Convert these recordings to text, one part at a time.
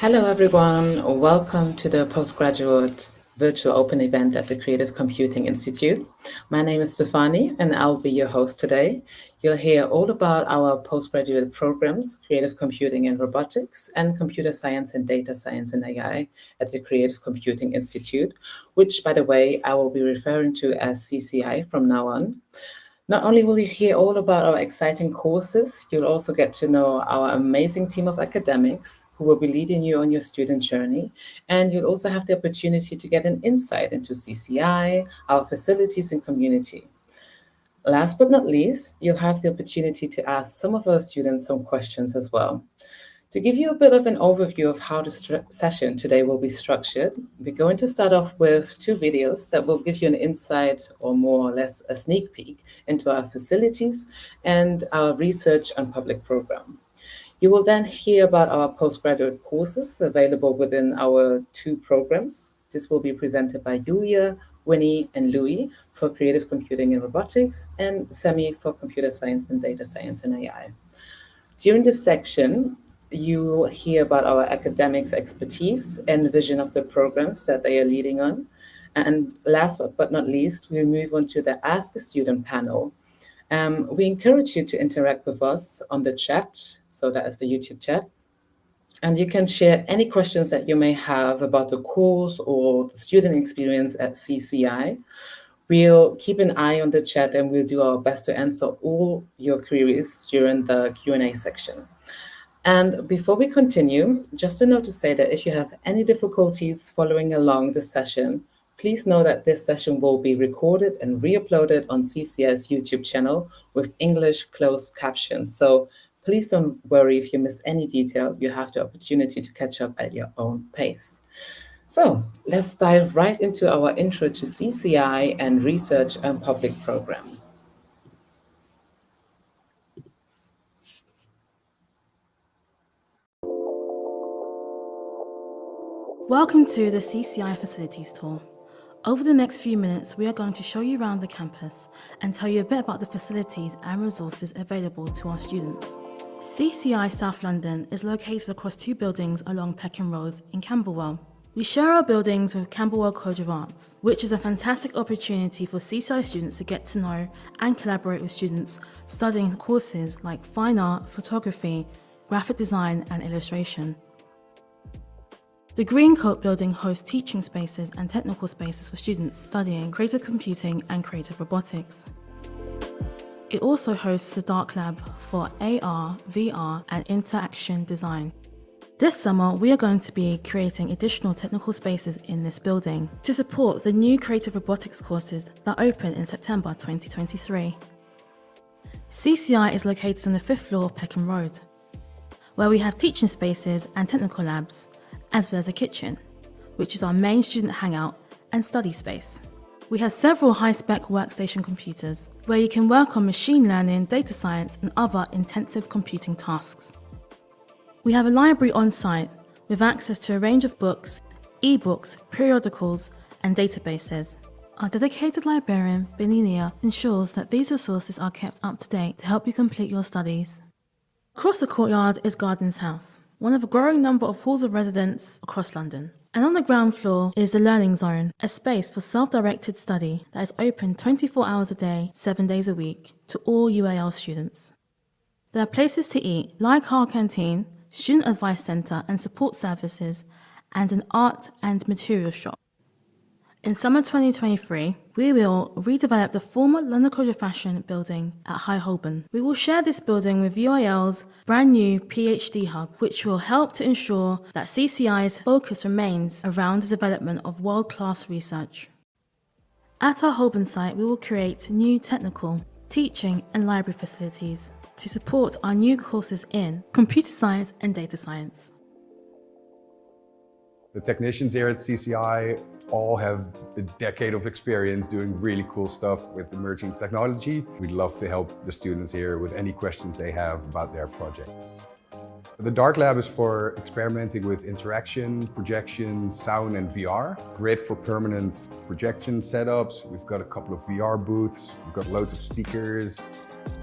Hello everyone, welcome to the Postgraduate virtual open event at the Creative Computing Institute. My name is Stefani and I'll be your host today. You'll hear all about our postgraduate programs, Creative Computing and Robotics, and Computer Science and Data Science and AI at the Creative Computing Institute, which, by the way, I will be referring to as CCI from now on. Not only will you hear all about our exciting courses, you'll also get to know our amazing team of academics who will be leading you on your student journey. And you'll also have the opportunity to get an insight into CCI, our facilities and community. Last but not least, you'll have the opportunity to ask some of our students some questions as well. To give you a bit of an overview of how the session today will be structured, we're going to start off with 2 videos that will give you an insight, or more or less a sneak peek, into our facilities and our research and public program. You will then hear about our postgraduate courses available within our 2 programs. This will be presented by Iulia, Winnie, and Louis for Creative Computing and Robotics, and Femi for Computer Science and Data Science and AI. During this section, you will hear about our academics' expertise and vision of the programs that they are leading on. And last but not least, we'll move on to the Ask a Student panel. We encourage you to interact with us on the chat, so that is the YouTube chat. And you can share any questions that you may have about the course or the student experience at CCI. We'll keep an eye on the chat and we'll do our best to answer all your queries during the Q&A section. And before we continue, just a note to say that if you have any difficulties following along the session, please know that this session will be recorded and re-uploaded on CCI's YouTube channel with English closed captions. So please don't worry if you miss any detail. You have the opportunity to catch up at your own pace. So let's dive right into our intro to CCI and research and public program. Welcome to the CCI Facilities Tour. Over the next few minutes, we are going to show you around the campus and tell you a bit about the facilities and resources available to our students. CCI South London is located across 2 buildings along Peckham Road in Camberwell. We share our buildings with Camberwell College of Arts, which is a fantastic opportunity for CCI students to get to know and collaborate with students studying courses like fine art, photography, graphic design and illustration. The Greencoat building hosts teaching spaces and technical spaces for students studying creative computing and creative robotics. It also hosts the Dark Lab for AR, VR, and interaction design. This summer, we are going to be creating additional technical spaces in this building to support the new creative robotics courses that open in September 2023. CCI is located on the 5th floor of Peckham Road, where we have teaching spaces and technical labs, as well as a kitchen, which is our main student hangout and study space. We have several high-spec workstation computers where you can work on machine learning, data science, and other intensive computing tasks. We have a library on site with access to a range of books, e-books, periodicals, and databases. Our dedicated librarian, Winnie, ensures that these resources are kept up to date to help you complete your studies. Across the courtyard is Gardens House, one of a growing number of halls of residence across London. And on the ground floor is the Learning Zone, a space for self-directed study that is open 24 hours a day, 7 days a week to all UAL students. There are places to eat, like our canteen, student advice centre and support services, and an art and material shop. In summer 2023, we will redevelop the former London College of Fashion building at High Holborn. We will share this building with UAL's brand new PhD hub, which will help to ensure that CCI's focus remains around the development of world-class research. At our Holborn site, we will create new technical, teaching and library facilities to support our new courses in computer science and data science. The technicians here at CCI all have a decade of experience doing really cool stuff with emerging technology. We'd love to help the students here with any questions they have about their projects. The Dark Lab is for experimenting with interaction, projection, sound and VR. Great for permanent projection setups. We've got a couple of VR booths. We've got loads of speakers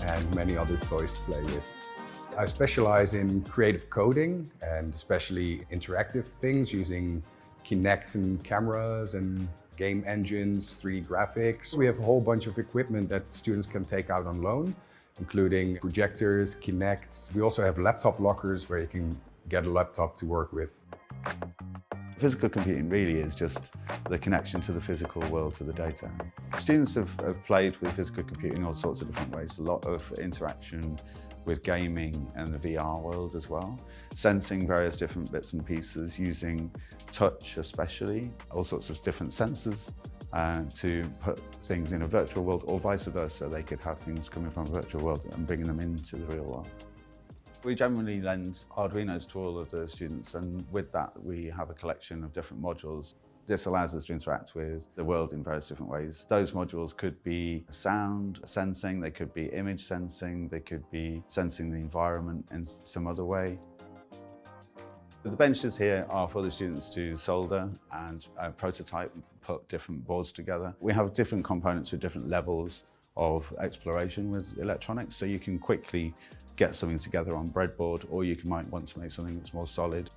and many other toys to play with. I specialize in creative coding and especially interactive things using Kinect and cameras and game engines, 3D graphics. We have a whole bunch of equipment that students can take out on loan, including projectors, Kinect. We also have laptop lockers where you can get a laptop to work with. Physical computing really is just the connection to the physical world, to the data. Students have played with physical computing in all sorts of different ways. A lot of interaction with gaming and the VR world as well. Sensing various different bits and pieces, using touch especially, all sorts of different sensors to put things in a virtual world or vice versa. They could have things coming from a virtual world and bringing them into the real world. We generally lend Arduinos to all of the students, and with that we have a collection of different modules. This allows us to interact with the world in various different ways. Those modules could be sound sensing, they could be image sensing, they could be sensing the environment in some other way. The benches here are for the students to solder and prototype and put different boards together. We have different components with different levels of exploration with electronics, so you can quickly get something together on breadboard, or you might want to make something that's more solid.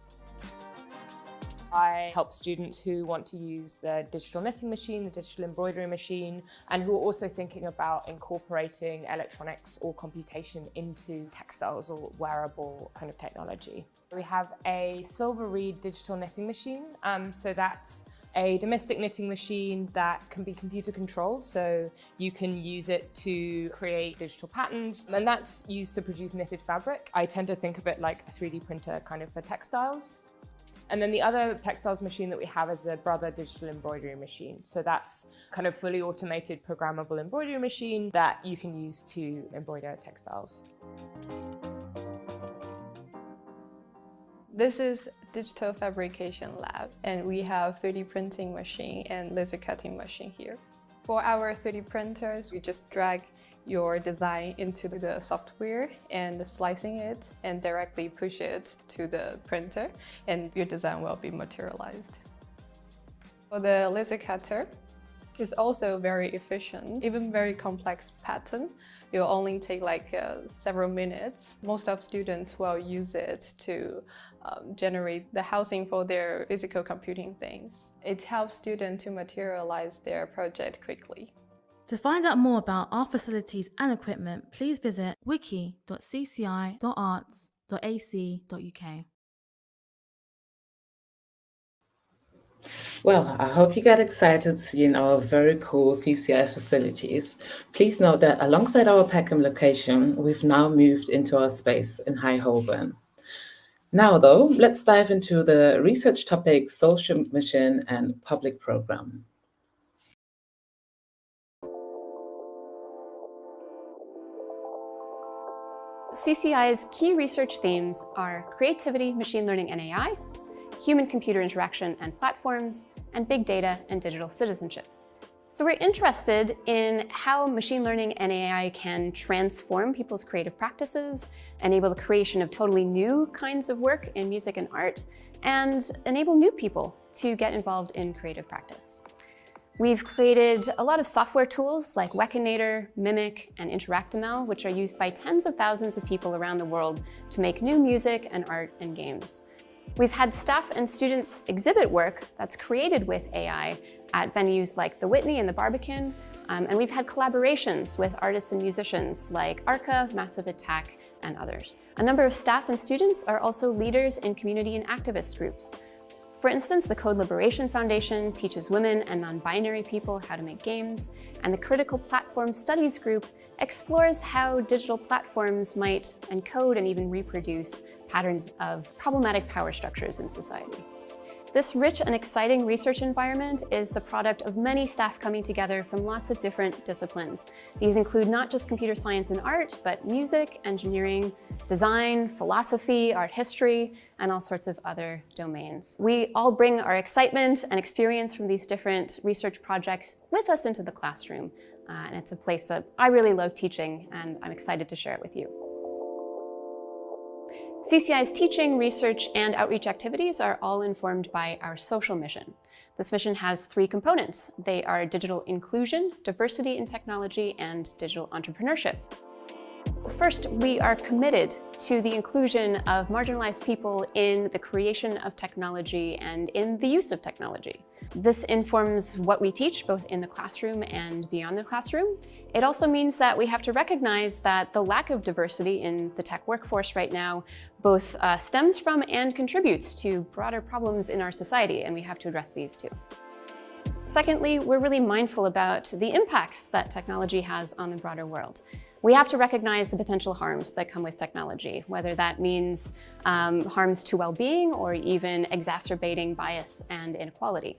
I help students who want to use the digital knitting machine, the digital embroidery machine, and who are also thinking about incorporating electronics or computation into textiles or wearable kind of technology. We have a silver reed digital knitting machine. So that's a domestic knitting machine that can be computer controlled, so you can use it to create digital patterns, and that's used to produce knitted fabric. I tend to think of it like a 3D printer kind of for textiles. And then the other textiles machine that we have is a Brother digital embroidery machine. So that's kind of fully automated programmable embroidery machine that you can use to embroider textiles. This is Digital Fabrication Lab, and we have 3D printing machine and laser cutting machine here. For our 3D printers, we just drag your design into the software and slicing it and directly push it to the printer, and your design will be materialized. For the laser cutter, it's also very efficient. Even very complex pattern, it will only take like several minutes. Most of students will use it to generate the housing for their physical computing things. It helps students to materialize their project quickly. To find out more about our facilities and equipment, please visit wiki.cci.arts.ac.uk. Well, I hope you get excited seeing our very cool CCI facilities. Please note that alongside our Peckham location, we've now moved into our space in High Holborn. Now though, let's dive into the research topic, social mission and public program. CCI's key research themes are creativity, machine learning and AI, human-computer interaction and platforms, and big data and digital citizenship. So we're interested in how machine learning and AI can transform people's creative practices, enable the creation of totally new kinds of work in music and art, and enable new people to get involved in creative practice. We've created a lot of software tools like Wekinator, Mimic, and InteractML, which are used by tens of thousands of people around the world to make new music and art and games. We've had staff and students exhibit work that's created with AI at venues like the Winnie and the Barbican, and we've had collaborations with artists and musicians like Arca, Massive Attack, and others. A number of staff and students are also leaders in community and activist groups. For instance, the Code Liberation Foundation teaches women and non-binary people how to make games, and the Critical Platform Studies Group explores how digital platforms might encode and even reproduce patterns of problematic power structures in society. This rich and exciting research environment is the product of many staff coming together from lots of different disciplines. These include not just computer science and art, but music, engineering, design, philosophy, art history, and all sorts of other domains. We all bring our excitement and experience from these different research projects with us into the classroom. And it's a place that I really love teaching, and I'm excited to share it with you. CCI's teaching, research, and outreach activities are all informed by our social mission. This mission has 3 components. They are digital inclusion, diversity in technology, and digital entrepreneurship. First, we are committed to the inclusion of marginalized people in the creation of technology and in the use of technology. This informs what we teach, both in the classroom and beyond the classroom. It also means that we have to recognize that the lack of diversity in the tech workforce right now both stems from and contributes to broader problems in our society, and we have to address these too. Secondly, we're really mindful about the impacts that technology has on the broader world. We have to recognize the potential harms that come with technology, whether that means harms to well-being or even exacerbating bias and inequality.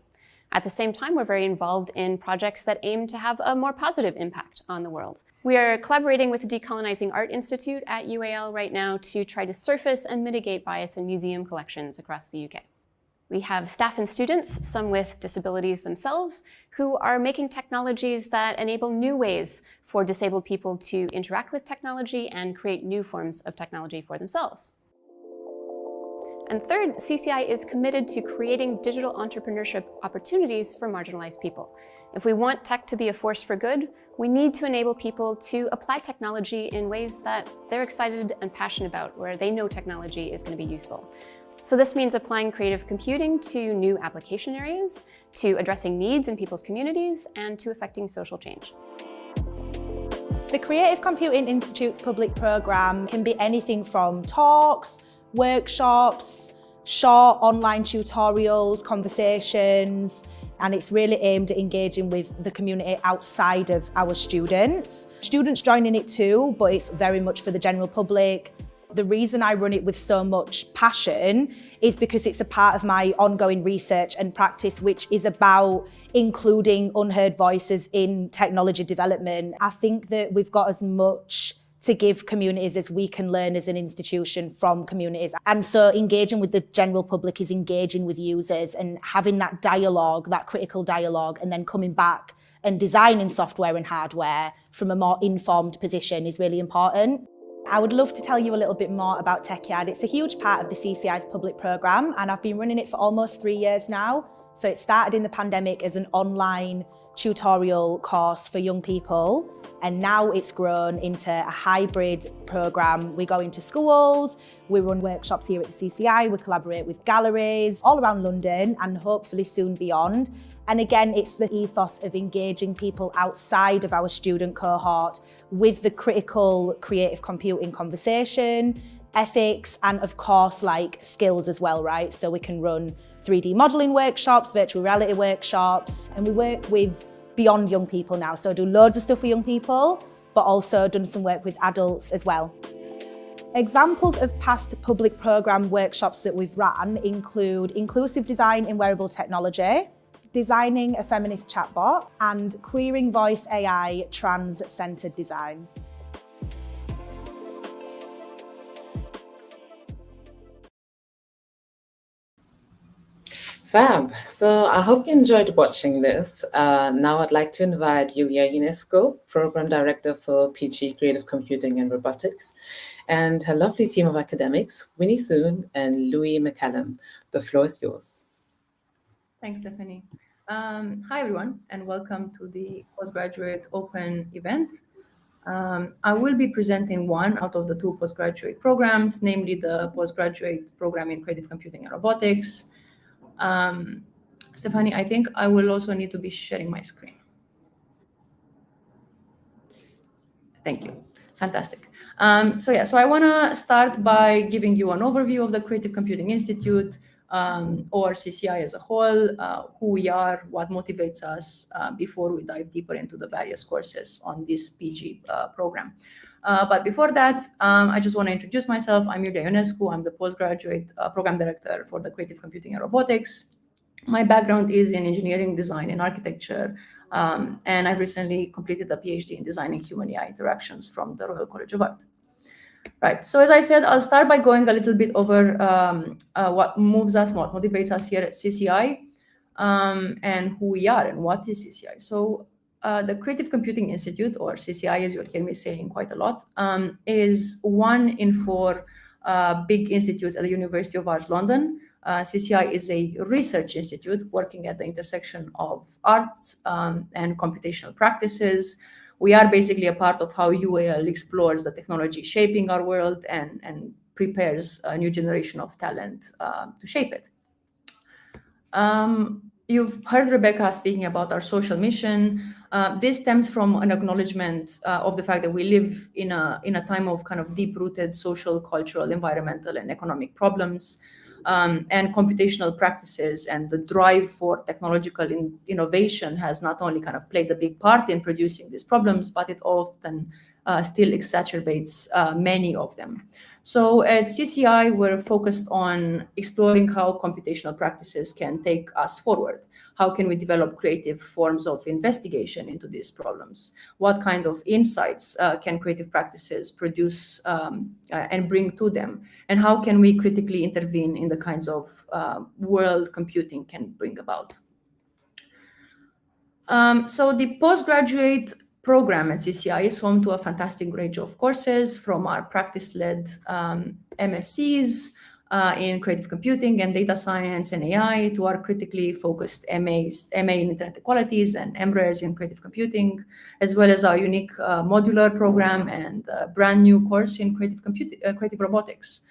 At the same time, we're very involved in projects that aim to have a more positive impact on the world. We are collaborating with the Decolonizing Art Institute at UAL right now to try to surface and mitigate bias in museum collections across the UK. We have staff and students, some with disabilities themselves, who are making technologies that enable new ways for disabled people to interact with technology and create new forms of technology for themselves. And third, CCI is committed to creating digital entrepreneurship opportunities for marginalized people. If we want tech to be a force for good, we need to enable people to apply technology in ways that they're excited and passionate about, where they know technology is going to be useful. So this means applying creative computing to new application areas, to addressing needs in people's communities, and to affecting social change. The Creative Computing Institute's public programme can be anything from talks, workshops, short online tutorials, conversations, and it's really aimed at engaging with the community outside of our students. Students join in it too, but it's very much for the general public. The reason I run it with so much passion is because it's a part of my ongoing research and practice, which is about including unheard voices in technology development. I think that we've got as much to give communities as we can learn as an institution from communities. And so engaging with the general public is engaging with users and having that dialogue, that critical dialogue, and then coming back and designing software and hardware from a more informed position is really important. I would love to tell you a little bit more about TechYard. It's a huge part of the CCI's public programme, and I've been running it for almost 3 years now. So it started in the pandemic as an online tutorial course for young people, and now it's grown into a hybrid programme. We go into schools, we run workshops here at the CCI, we collaborate with galleries all around London and hopefully soon beyond. And again, it's the ethos of engaging people outside of our student cohort with the critical creative computing conversation, ethics, and of course, like skills as well, right? So we can run 3D modelling workshops, virtual reality workshops, and we work with beyond young people now. So I do loads of stuff for young people, but also done some work with adults as well. Examples of past public programme workshops that we've run include inclusive design in wearable technology, designing a feminist chatbot, and queering voice AI trans-centered design. Fab. So I hope you enjoyed watching this. Now I'd like to invite Ionescu, Program Director for PG Creative Computing and Robotics, and her lovely team of academics, Winnie and Louis McCallum. The floor is yours. Thanks, Stephanie. Hi, everyone, and welcome to the Postgraduate Open event. I will be presenting one out of the two postgraduate programs, namely the postgraduate program in Creative Computing and Robotics. Stephanie, I think I will also need to be sharing my screen. Thank you. Fantastic. So I want to start by giving you an overview of the Creative Computing Institute, or CCI as a whole, who we are, what motivates us, before we dive deeper into the various courses on this PG program. But before that, I just want to introduce myself. I'm Iulia Ionescu. I'm the postgraduate program director for the Creative Computing and Robotics. My background is in engineering, design, and architecture, and I've recently completed a PhD in designing human-AI interactions from the Royal College of Art. Right, so as I said, I'll start by going a little bit over what moves us, what motivates us here at CCI, and who we are and what is CCI. So the Creative Computing Institute, or CCI, as you'll hear me saying quite a lot, is one in four big institutes at the University of Arts London. CCI is a research institute working at the intersection of arts and computational practices. We are basically a part of how UAL explores the technology shaping our world and prepares a new generation of talent to shape it. You've heard Rebecca speaking about our social mission. This stems from an acknowledgement of the fact that we live in a time of kind of deep-rooted social, cultural, environmental, and economic problems. And computational practices and the drive for technological innovation has not only kind of played a big part in producing these problems, but it often still exacerbates many of them. So at CCI, we're focused on exploring how computational practices can take us forward. How can we develop creative forms of investigation into these problems? What kind of insights can creative practices produce and bring to them? And how can we critically intervene in the kinds of world computing can bring about? So the postgraduate program at CCI is home to a fantastic range of courses, from our practice-led MScs in creative computing and data science and AI, to our critically focused MA in Internet Equalities and MRes in creative computing, as well as our unique Modular program and a brand new course in creative robotics,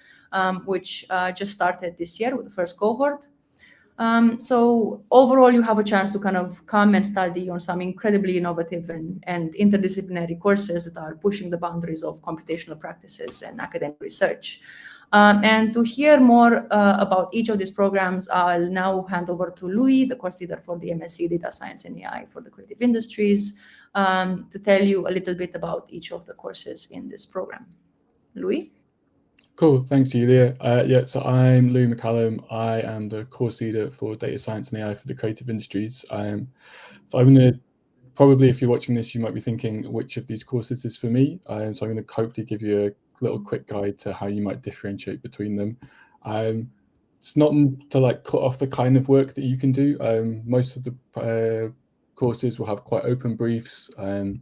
which just started this year with the first cohort. So overall, you have a chance to kind of come and study on some incredibly innovative and interdisciplinary courses that are pushing the boundaries of computational practices and academic research. And to hear more about each of these programs, I'll now hand over to Louis, the course leader for the MSc Data Science and AI for the Creative Industries, to tell you a little bit about each of the courses in this program. Louis? Cool, thanks, Iulia. So I'm Louis McCallum. I am the course leader for Data Science and AI for the Creative Industries. So I'm going to, probably if you're watching this, you might be thinking, which of these courses is for me? So I'm going to hopefully give you a little quick guide to how you might differentiate between them. It's not to like cut off the kind of work that you can do. Most of the courses will have quite open briefs, and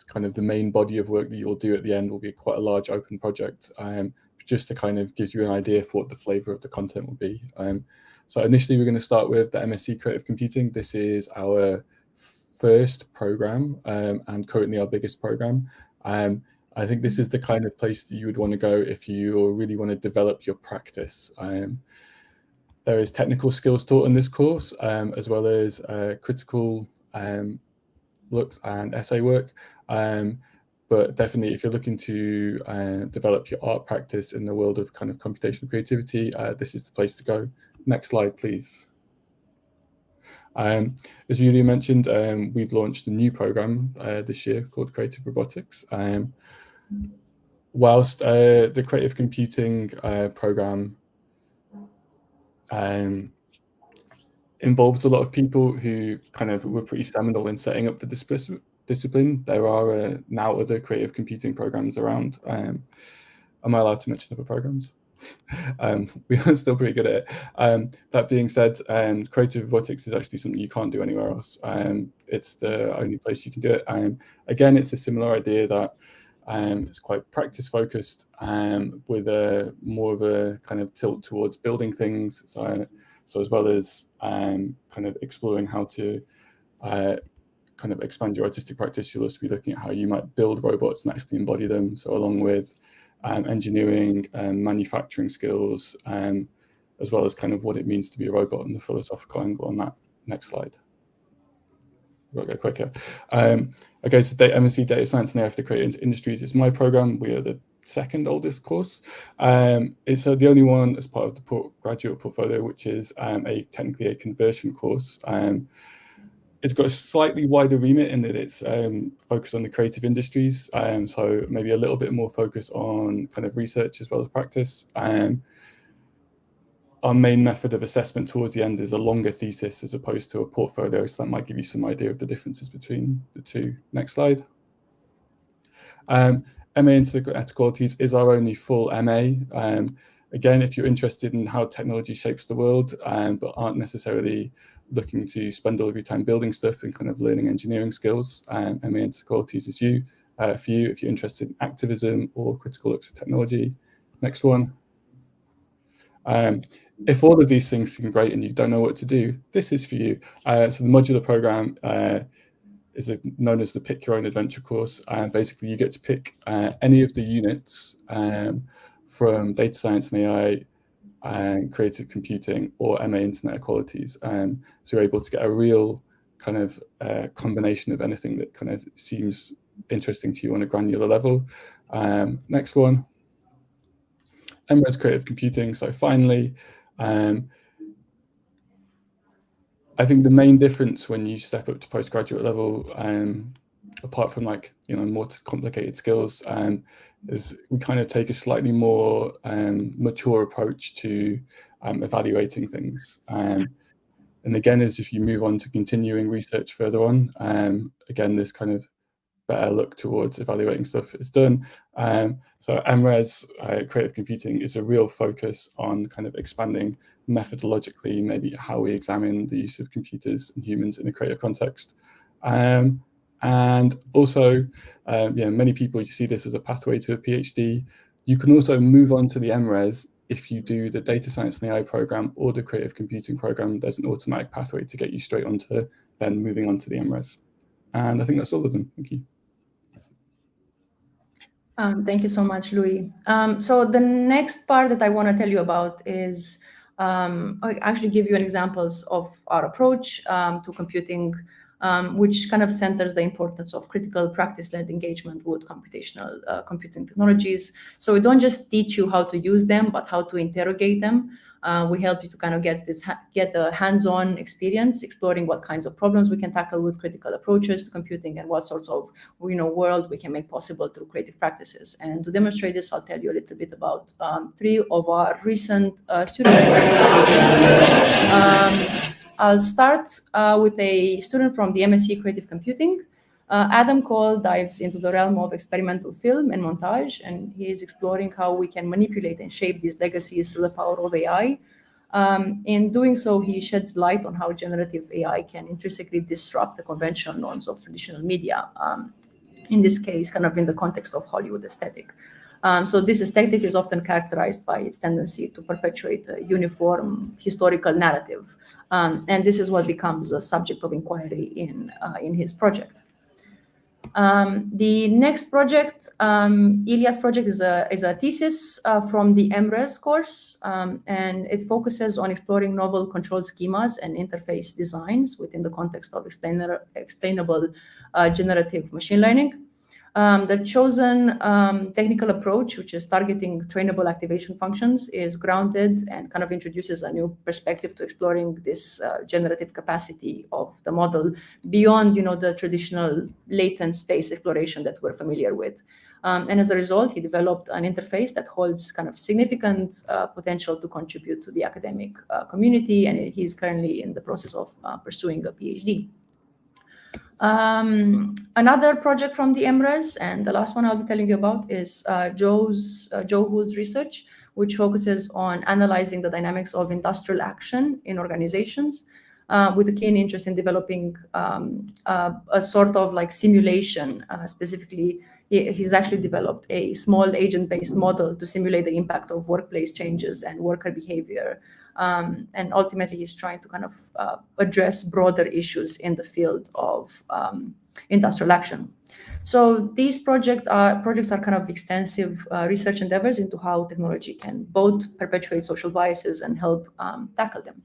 kind of the main body of work that you'll do at the end will be quite a large open project, just to kind of give you an idea for what the flavor of the content will be. So initially we're going to start with the MSc Creative Computing. This is our first program and currently our biggest program. I think this is the kind of place that you would want to go if you really want to develop your practice. There is technical skills taught in this course, as well as critical looks and essay work, but definitely if you're looking to develop your art practice in the world of kind of computational creativity, this is the place to go. Next slide, please. As Iulia mentioned, we've launched a new program this year called Creative Robotics. Whilst the Creative Computing program involved a lot of people who kind of were pretty seminal in setting up the discipline, there are now other creative computing programs around. Am I allowed to mention other programs? We are still pretty good at it. That being said, creative robotics is actually something you can't do anywhere else. It's the only place you can do it. Again, it's a similar idea that it's quite practice focused, with more of a kind of tilt towards building things. So as well as kind of exploring how to kind of expand your artistic practice, you'll also be looking at how you might build robots and actually embody them. So along with engineering and manufacturing skills, as well as kind of what it means to be a robot and the philosophical angle on that. Next slide. We'll go quicker. Okay, so MSc Data Science and AI for the Creative Industries is my program. We are the second oldest course. It's the only one as part of the postgraduate portfolio, which is technically a conversion course. It's got a slightly wider remit in that it's focused on the creative industries, so maybe a little bit more focus on kind of research as well as practice. Our main method of assessment towards the end is a longer thesis as opposed to a portfolio, so that might give you some idea of the differences between the two. Next slide. MA Internet Equalities is our only full MA. Again, if you're interested in how technology shapes the world, but aren't necessarily looking to spend all of your time building stuff and kind of learning engineering skills, MA Internet Equalities is for you if you're interested in activism or critical looks at technology. Next one. If all of these things seem great and you don't know what to do, this is for you. So the modular program is known as the Pick Your Own Adventure course. Basically, you get to pick any of the units from data science and AI and creative computing or MA Internet Equalities. So you're able to get a real kind of combination of anything that kind of seems interesting to you on a granular level. Next one. MSc Creative Computing. So finally, I think the main difference when you step up to postgraduate level, apart from more complicated skills, is we kind of take a slightly more mature approach to evaluating things. And again, as if you move on to continuing research further on, again, this kind of better look towards evaluating stuff is done. So MRes Creative Computing is a real focus on kind of expanding methodologically, maybe how we examine the use of computers and humans in a creative context. And also, many people see this as a pathway to a PhD. You can also move on to the MRes if you do the data science and AI program or the creative computing program. There's an automatic pathway to get you straight onto then moving on to the MRes. And I think that's all of them. Thank you. Thank you so much, Louis. So the next part that I want to tell you about is I actually give you examples of our approach to computing, which kind of centers the importance of critical practice-led engagement with computational computing technologies. So we don't just teach you how to use them, but how to interrogate them. We help you to kind of get a hands-on experience, exploring what kinds of problems we can tackle with critical approaches to computing and what sorts of world we can make possible through creative practices. And to demonstrate this, I'll tell you a little bit about 3 of our recent student works. I'll start with a student from the MSc Creative Computing. Adam Cole dives into the realm of experimental film and montage, and he is exploring how we can manipulate and shape these legacies through the power of AI. In doing so, he sheds light on how generative AI can intrinsically disrupt the conventional norms of traditional media, in this case, kind of in the context of Hollywood aesthetic. So this aesthetic is often characterized by its tendency to perpetuate a uniform historical narrative. And this is what becomes a subject of inquiry in his project. The next project, Iulia's project, is a thesis from the MRes course, and it focuses on exploring novel control schemas and interface designs within the context of explainable generative machine learning. The chosen technical approach, which is targeting trainable activation functions, is grounded and kind of introduces a new perspective to exploring this generative capacity of the model beyond, the traditional latent space exploration that we're familiar with. And as a result, he developed an interface that holds kind of significant potential to contribute to the academic community, and he's currently in the process of pursuing a PhD. Another project from the MRes, and the last one I'll be telling you about, is Joe Hould's research, which focuses on analyzing the dynamics of industrial action in organizations, with a keen interest in developing a sort of simulation. Specifically, he's actually developed a small agent-based model to simulate the impact of workplace changes and worker behavior And ultimately, he's trying to kind of address broader issues in the field of industrial action. So these projects are kind of extensive research endeavors into how technology can both perpetuate social biases and help tackle them.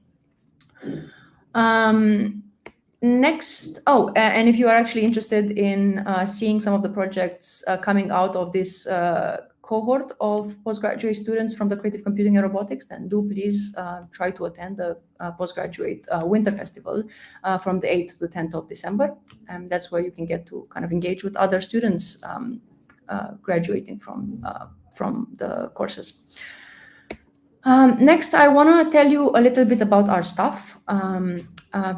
Next, and if you are actually interested in seeing some of the projects coming out of this cohort of postgraduate students from the Creative Computing and Robotics, then do please try to attend the Postgraduate Winter Festival from the 8th to the 10th of December. And that's where you can get to kind of engage with other students graduating from the courses. Next, I want to tell you a little bit about our staff.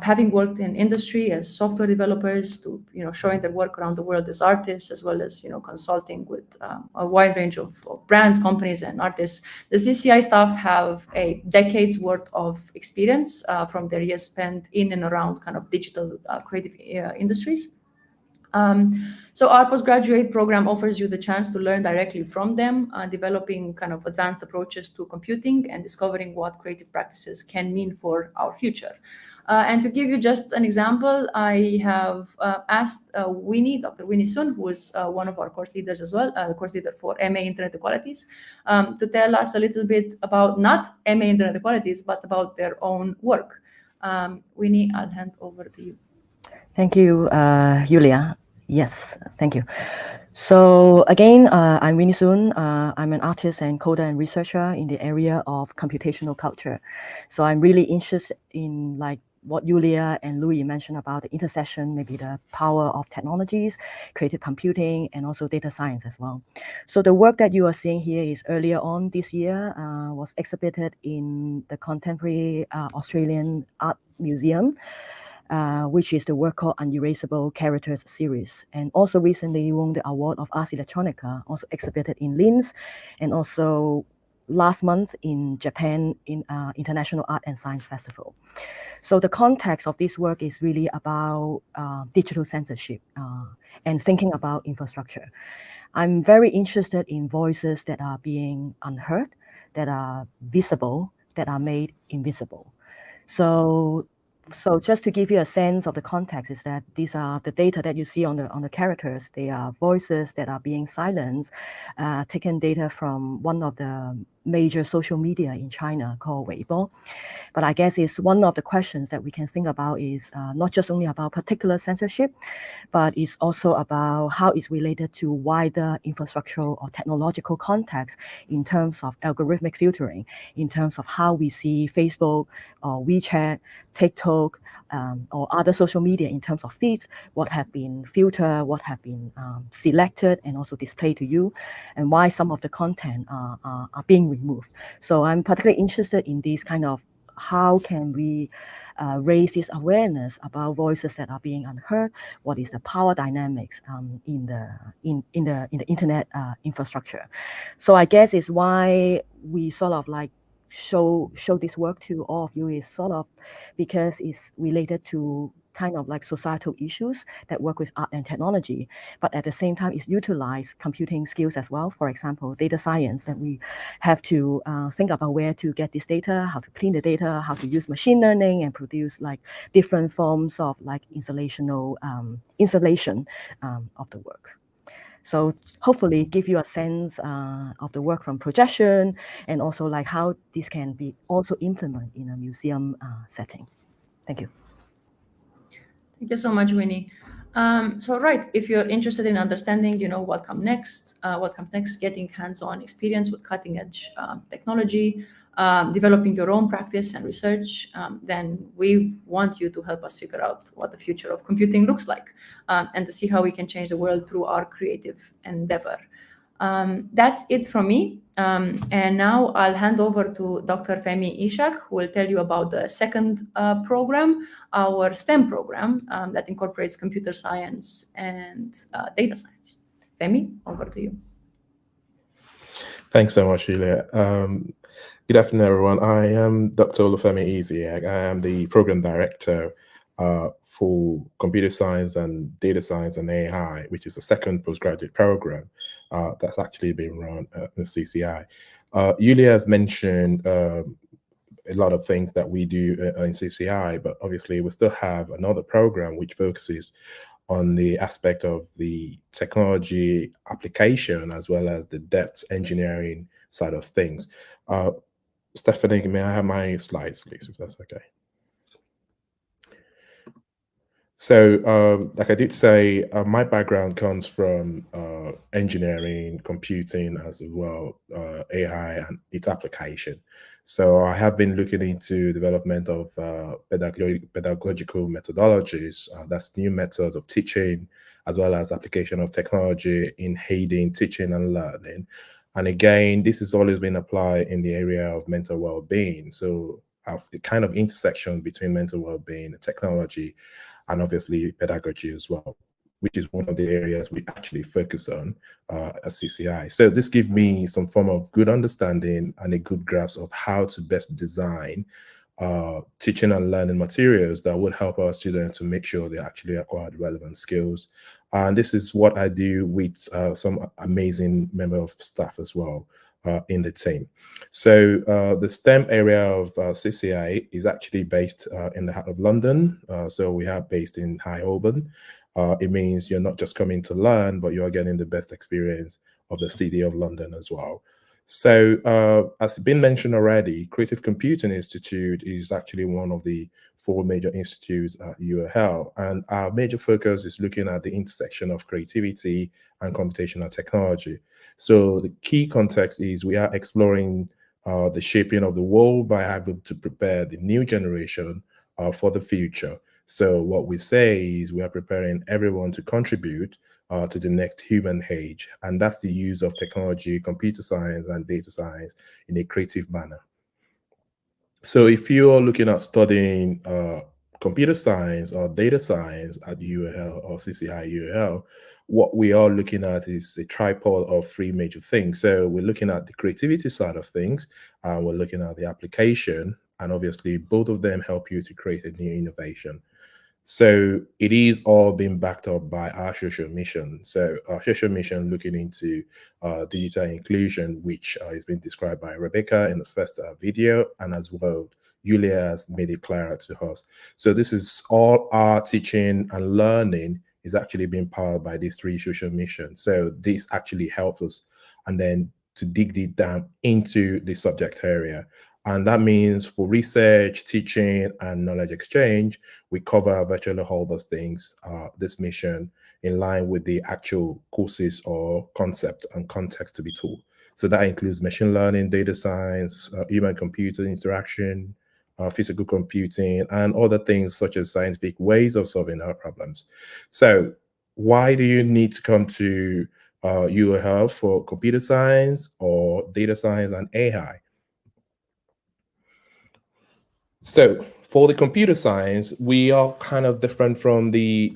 Having worked in industry as software developers, to showing their work around the world as artists, as well as consulting with a wide range of brands, companies, and artists, the CCI staff have a decade's worth of experience from their years spent in and around kind of digital creative industries. So our postgraduate program offers you the chance to learn directly from them, developing kind of advanced approaches to computing and discovering what creative practices can mean for our future. And to give you just an example, I have asked Winnie, Dr. Winnie Sun, who is one of our course leaders as well, the course leader for MA Internet Equalities, to tell us a little bit about not MA Internet Equalities, but about their own work. Winnie, I'll hand over to you. Thank you, Iulia. Yes, thank you. So again, I'm Winnie Sun. I'm an artist and coder and researcher in the area of computational culture. So I'm really interested in like what Iulia and Louis mentioned about the intersection, maybe the power of technologies, creative computing, and also data science as well. So the work that you are seeing here is earlier on this year, was exhibited in the Contemporary Australian Art Museum, which is the work called Unerasable Characters series, and also recently won the award of Ars Electronica, also exhibited in Linz, and also last month in Japan in International Art and Science Festival. So the context of this work is really about digital censorship and thinking about infrastructure. I'm very interested in voices that are being unheard, that are visible, that are made invisible. So just to give you a sense of the context is that these are the data that you see on the characters. They are voices that are being silenced, taken data from one of the major social media in China called Weibo. But I guess it's one of the questions that we can think about is not just only about particular censorship, but it's also about how it's related to wider infrastructural or technological context in terms of algorithmic filtering, in terms of how we see Facebook or WeChat, TikTok, or other social media in terms of feeds, what have been filtered, what have been selected and also displayed to you, and why some of the content are being removed. So I'm particularly interested in this kind of how can we raise this awareness about voices that are being unheard? What is the power dynamics in the internet infrastructure? So I guess it's why we sort of like show this work to all of you is sort of because it's related to kind of like societal issues that work with art and technology, but at the same time it's utilize computing skills as well. For example, data science, that we have to think about where to get this data, how to clean the data, how to use machine learning and produce like different forms of like installation of the work. So hopefully give you a sense of the work from projection and also like how this can be also implemented in a museum setting. Thank you. Thank you so much, Winnie. So right, if you're interested in understanding, what comes next, getting hands-on experience with cutting-edge technology, developing your own practice and research, then we want you to help us figure out what the future of computing looks like, and to see how we can change the world through our creative endeavor. That's it from me. And now I'll hand over to Dr. Femi Isiaq, who will tell you about the second program, our STEM program that incorporates computer science and data science. Femi, over to you. Thanks so much, Iulia. Good afternoon, everyone. I am Dr. Olufemi Isiaq. I am the program director for computer science and data science and AI, which is the second postgraduate program that's actually being run at the CCI. Iulia has mentioned a lot of things that we do in CCI, but obviously we still have another program which focuses on the aspect of the technology application as well as the depth engineering side of things. Stephanie, may I have my slides, please, if that's okay? So, like I did say, my background comes from engineering, computing, as well, AI and its application. So I have been looking into development of pedagogical methodologies, that's new methods of teaching, as well as application of technology in aiding teaching and learning. And again, this has always been applied in the area of mental well-being. So the kind of intersection between mental well-being and technology, and obviously pedagogy as well, which is one of the areas we actually focus on at CCI. So this gives me some form of good understanding and a good grasp of how to best design teaching and learning materials that would help our students to make sure they actually acquire the relevant skills. And this is what I do with some amazing member of staff as well in the team. So the STEM area of CCI is actually based in the heart of London. So we are based in High Holborn. It means you're not just coming to learn, but you're getting the best experience of the city of London as well. So as been mentioned already, Creative Computing Institute is actually one of the 4 major institutes at UOL, and our major focus is looking at the intersection of creativity and computational technology. So the key context is we are exploring the shaping of the world by having to prepare the new generation for the future. So what we say is we are preparing everyone to contribute to the next human age, and that's the use of technology, computer science, and data science in a creative manner. So if you are looking at studying computer science or data science at UOL or CCI UOL, what we are looking at is a tripod of 3 major things. So we're looking at the creativity side of things, and we're looking at the application, and obviously both of them help you to create a new innovation. So it is all being backed up by our social mission. So our social mission looking into digital inclusion, which is being described by Rebecca in the first video, and as well, Iulia has made it clearer to us. So this is all our teaching and learning is actually being powered by these 3 social missions. So this actually helps us, and then to dig deep down into the subject area. And that means for research, teaching, and knowledge exchange, we cover virtually all those things, this mission, in line with the actual courses or concept and context to be taught. So that includes machine learning, data science, human-computer interaction, physical computing, and other things such as scientific ways of solving our problems. So why do you need to come to UOL for computer science or data science and AI? So for the computer science, we are kind of different from the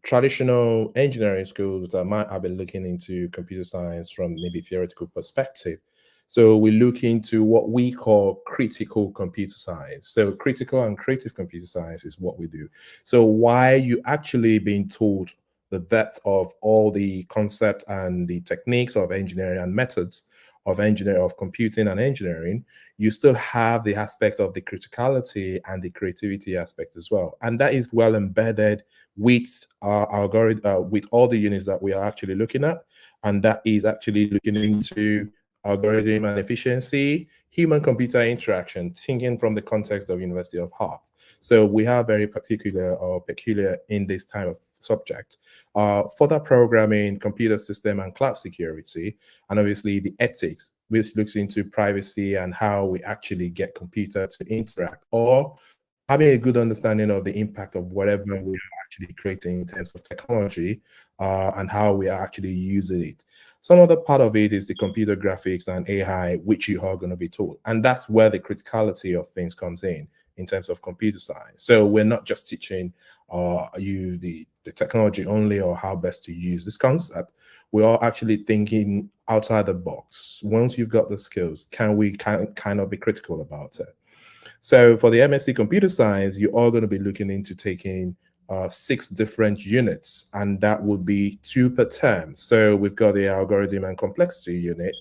traditional engineering schools that might have been looking into computer science from maybe theoretical perspective. So we look into what we call critical computer science. So critical and creative computer science is what we do. So why you actually being taught the depth of all the concept and the techniques of engineering and methods of computing and engineering, you still have the aspect of the criticality and the creativity aspect as well. And that is well embedded with our algorithm, with all the units that we are actually looking at. And that is actually looking into algorithm and efficiency, human-computer interaction, thinking from the context of University of Hull. So we are very particular or peculiar in this type of subject. Further programming, computer system and cloud security, and obviously the ethics, which looks into privacy and how we actually get computer to interact, or having a good understanding of the impact of whatever we are actually creating in terms of technology and how we are actually using it. Some other part of it is the computer graphics and AI, which you are going to be taught. And that's where the criticality of things comes in terms of computer science. So we're not just teaching you the technology only or how best to use this concept. We are actually thinking outside the box. Once you've got the skills, can we kind of be critical about it? So for the MSc Computer Science, you are going to be looking into taking 6 different units, and that would be 2 per term. So we've got the algorithm and complexity unit,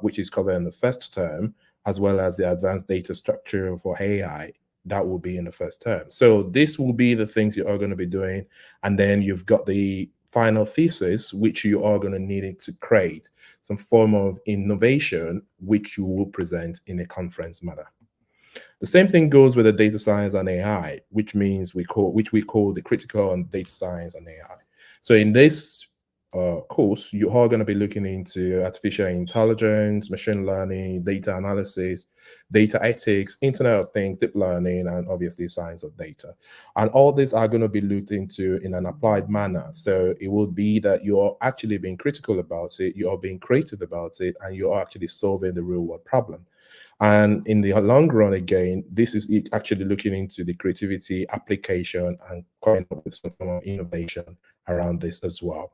which is covered in the first term. as well as the advanced data structure for AI. That will be in the first term. So this will be the things you are going to be doing. And then you've got the final thesis, which you are going to need to create some form of innovation, which you will present in a conference manner. The same thing goes with the data science and AI, which we call the critical on data science and AI. So in this course, you are going to be looking into artificial intelligence, machine learning, data analysis, data ethics, Internet of Things, deep learning, and obviously science of data. And all these are going to be looked into in an applied manner. So it will be that you're actually being critical about it, you are being creative about it, and you are actually solving the real world problem. And in the long run, again, this is actually looking into the creativity, application, and coming up with some form of innovation around this as well.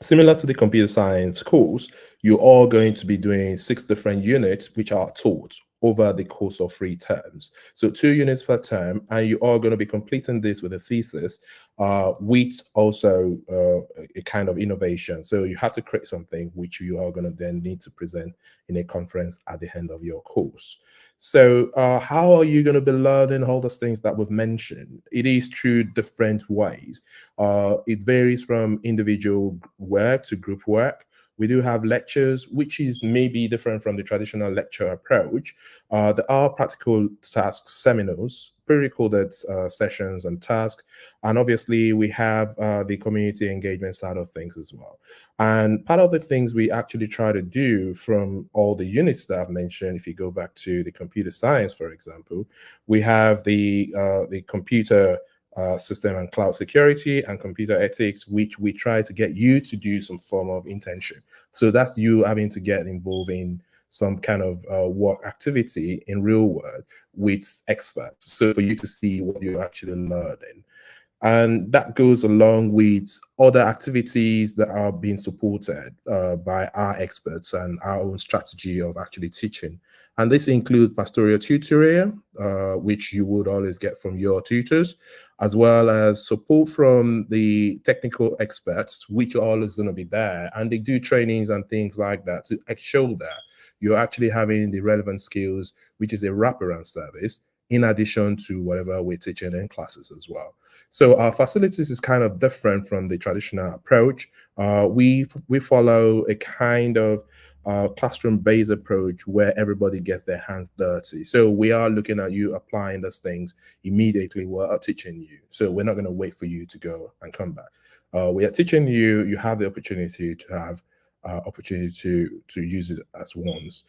Similar to the computer science course, you are going to be doing 6 different units which are taught over the course of 3 terms. So 2 units per term, and you are going to be completing this with a thesis with also a kind of innovation. So you have to create something which you are going to then need to present in a conference at the end of your course. So how are you going to be learning all those things that we've mentioned? It is through different ways. It varies from individual work to group work. We do have lectures, which is maybe different from the traditional lecture approach. There are practical task seminars, pre-recorded sessions and tasks. And obviously, we have the community engagement side of things as well. And part of the things we actually try to do from all the units that I've mentioned, if you go back to the computer science, for example, we have the computer system and cloud security and computer ethics, which we try to get you to do some form of internship. So that's you having to get involved in some kind of work activity in real world with experts. So for you to see what you're actually learning. And that goes along with other activities that are being supported by our experts and our own strategy of actually teaching. And this includes pastoral tutoring, which you would always get from your tutors, as well as support from the technical experts, which are always going to be there. And they do trainings and things like that to show that you're actually having the relevant skills, which is a wraparound service, in addition to whatever we're teaching in classes as well. So our facilities is kind of different from the traditional approach. We follow a kind of classroom-based approach where everybody gets their hands dirty. So we are looking at you applying those things immediately while teaching you. So we're not going to wait for you to go and come back. We are teaching you. You have the opportunity to have opportunity to use it as once,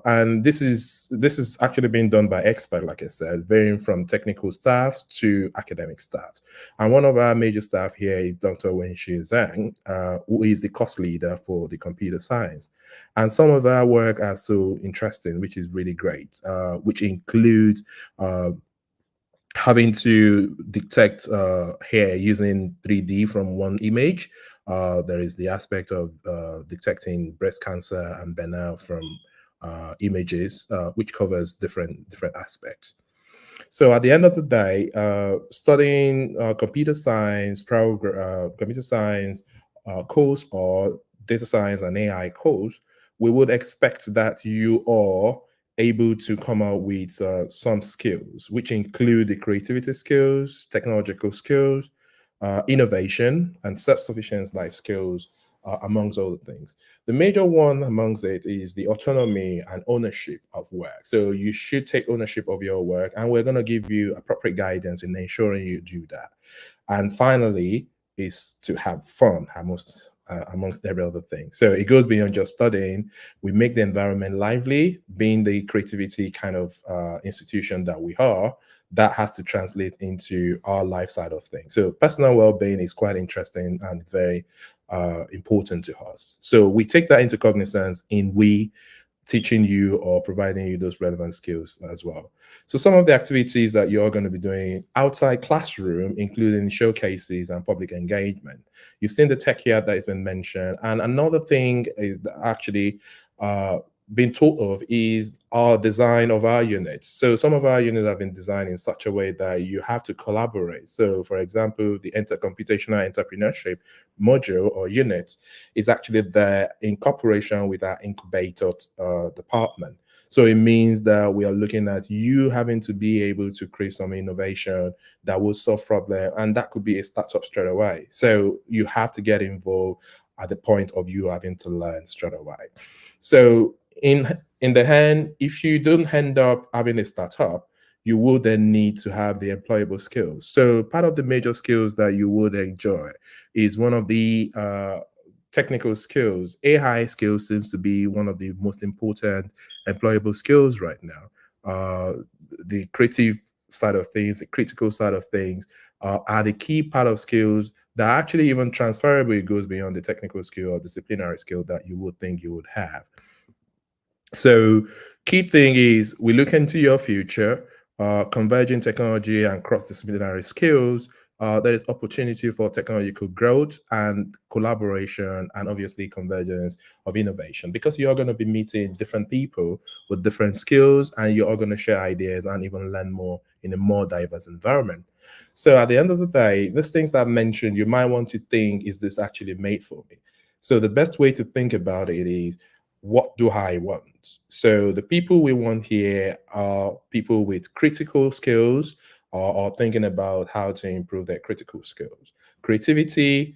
and this is actually being done by experts, like I said, varying from technical staffs to academic staff. And one of our major staff here is Dr. Winnie, who is the course leader for the computer science. And some of our work are so interesting, which is really great, which includes having to detect hair using 3D from one image. There is the aspect of detecting breast cancer and burnout from images, which covers different aspects. So at the end of the day, studying computer science course or data science and AI course, we would expect that you are able to come out with some skills, which include the creativity skills, technological skills, innovation, and self-sufficient life skills, amongst other things. The major one amongst it is the autonomy and ownership of work. So you should take ownership of your work, and we're going to give you appropriate guidance in ensuring you do that. And finally, is to have fun amongst every other thing. So it goes beyond just studying. We make the environment lively, being the creativity kind of institution that we are. That has to translate into our life side of things. So personal well-being is quite interesting, and it's very important to us. So we take that into cognizance in teaching you or providing you those relevant skills as well. So some of the activities that you're going to be doing outside classroom, including showcases and public engagement. You've seen the tech here that has been mentioned. And another thing is that actually been thought of is our design of our units. So some of our units have been designed in such a way that you have to collaborate. So for example, the computational entrepreneurship module or unit is actually there in cooperation with our incubator department. So it means that we are looking at you having to be able to create some innovation that will solve problem, and that could be a startup straight away. So you have to get involved at the point of you having to learn straight away. So in the end, if you don't end up having a startup, you will then need to have the employable skills. So part of the major skills that you would enjoy is one of the technical skills. AI skills seems to be one of the most important employable skills right now. The creative side of things, the critical side of things are the key part of skills that are actually even transferable. It goes beyond the technical skill or disciplinary skill that you would think you would have. So key thing is we look into your future, converging technology and cross-disciplinary skills. There is opportunity for technological growth and collaboration, and obviously convergence of innovation, because you're going to be meeting different people with different skills, and you're all going to share ideas and even learn more in a more diverse environment. So at the end of the day, these things that I mentioned, you might want to think, is this actually made for me? So the best way to think about it is, what do I want? So the people we want here are people with critical skills, or thinking about how to improve their critical skills. Creativity,